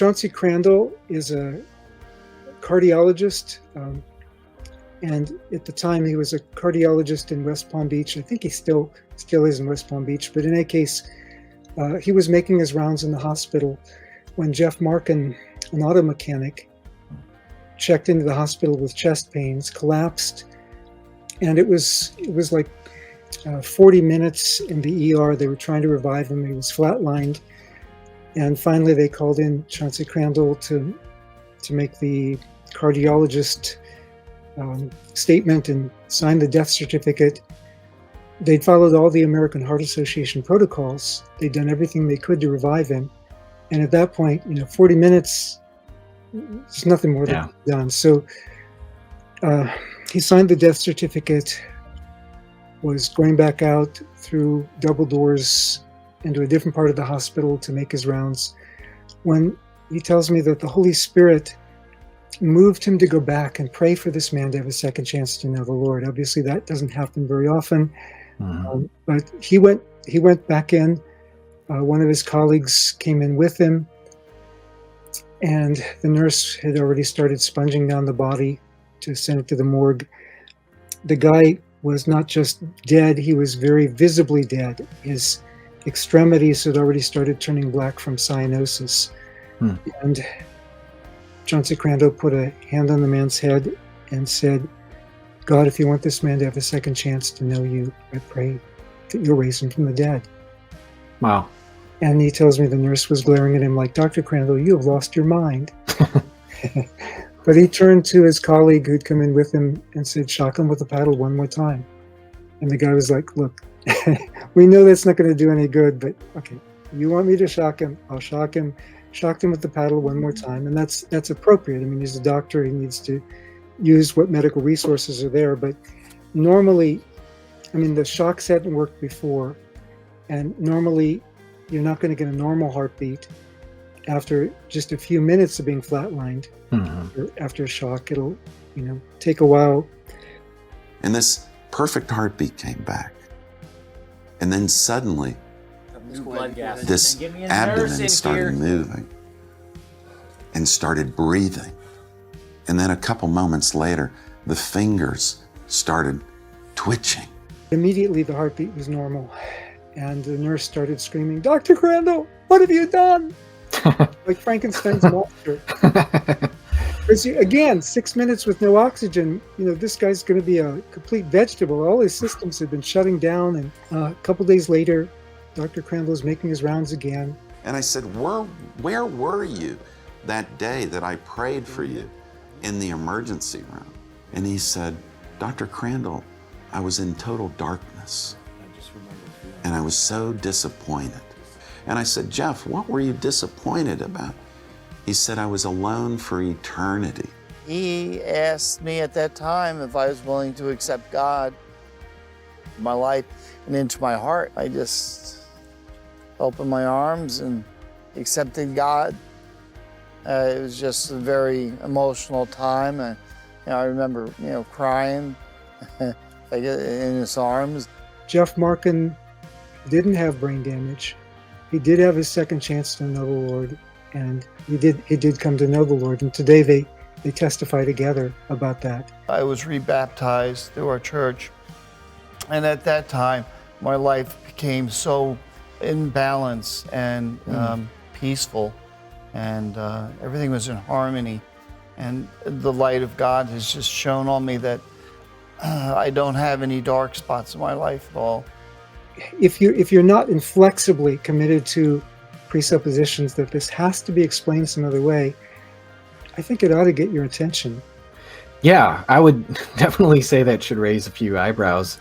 Chauncey Crandall is a cardiologist, and at the time he was a cardiologist in West Palm Beach. I think he still is in West Palm Beach, but in any case, he was making his rounds in the hospital when Jeff Markin, an auto mechanic, checked into the hospital with chest pains, collapsed, and it was like 40 minutes in the ER. They were trying to revive him. He was flatlined, and finally they called in Chauncey Crandall to make the cardiologist statement and sign the death certificate. They'd followed all the American Heart Association protocols. They'd done everything they could to revive him, and at that point, 40 minutes, there's nothing more that could be done. So he signed the death certificate, was going back out through double doors into a different part of the hospital to make his rounds, when he tells me that the Holy Spirit moved him to go back and pray for this man to have a second chance to know the Lord. Obviously, that doesn't happen very often, but he went back in. One of his colleagues came in with him, and the nurse had already started sponging down the body to send it to the morgue. The guy was not just dead, he was very visibly dead. His extremities had already started turning black from cyanosis. And Chauncey Crandall put a hand on the man's head and said, "God, if you want this man to have a second chance to know you, I pray that you'll raise him from the dead." Wow. And he tells me the nurse was glaring at him like, "Dr. Crandall, you have lost your mind." But he turned to his colleague who'd come in with him and said, "Shock him with a paddle one more time." And the guy was like, "Look, we know that's not going to do any good, but okay, you want me to shock him? I'll shock him." Shocked him with the paddle one more time, and that's appropriate. I mean, he's a doctor; he needs to use what medical resources are there. But normally, I mean, the shocks hadn't worked before, and normally, you're not going to get a normal heartbeat after just a few minutes of being flatlined. After a shock, it'll take a while. And this perfect heartbeat came back, and then suddenly, this abdomen started moving and started breathing. And then a couple moments later, the fingers started twitching. Immediately, the heartbeat was normal. And the nurse started screaming, "Dr. Crandall, what have you done?" Like Frankenstein's monster. Because again, 6 minutes with no oxygen, this guy's going to be a complete vegetable. All his systems have been shutting down. And a couple days later, Dr. Crandall is making his rounds again. And I said, where were you that day that I prayed for you in the emergency room? And he said, "Dr. Crandall, I was in total darkness. And I was so disappointed." And I said, "Jeff, what were you disappointed about?" He said, "I was alone for eternity." He asked me at that time if I was willing to accept God in my life and into my heart. I just opened my arms and accepted God. It was just a very emotional time. I remember, crying in his arms. Jeff Markin didn't have brain damage. He did have his second chance to know the Lord, and he did come to know the Lord. And today they testify together about that. I was rebaptized through our church, and at that time, my life became so in balance and peaceful, and everything was in harmony. And the light of God has just shone on me that I don't have any dark spots in my life at all. If you're not inflexibly committed to presuppositions that this has to be explained some other way, I think it ought to get your attention. Yeah, I would definitely say that should raise a few eyebrows.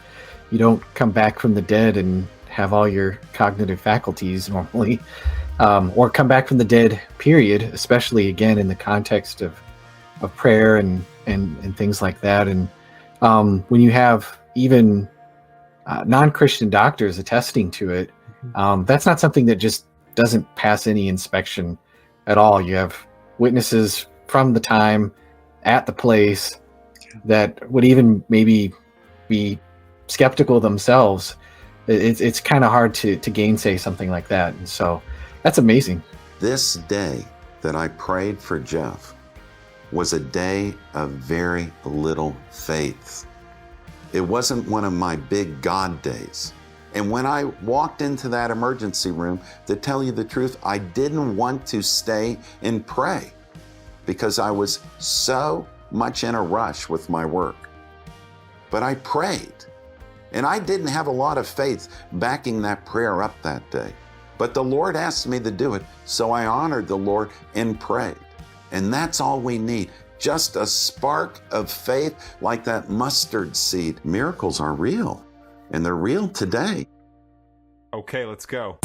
You don't come back from the dead and have all your cognitive faculties normally, or come back from the dead, period, especially again in the context of prayer and things like that. And when you have even non-Christian doctors attesting to it, that's not something that just doesn't pass any inspection at all. You have witnesses from the time at the place that would even maybe be skeptical themselves. It's kind of hard to gainsay something like that. And so that's amazing. This day that I prayed for Jeff was a day of very little faith. It wasn't one of my big God days. And when I walked into that emergency room, to tell you the truth, I didn't want to stay and pray because I was so much in a rush with my work. But I prayed, and I didn't have a lot of faith backing that prayer up that day. But the Lord asked me to do it, so I honored the Lord and prayed. And that's all we need, just a spark of faith like that mustard seed. Miracles are real, and they're real today. Okay, let's go.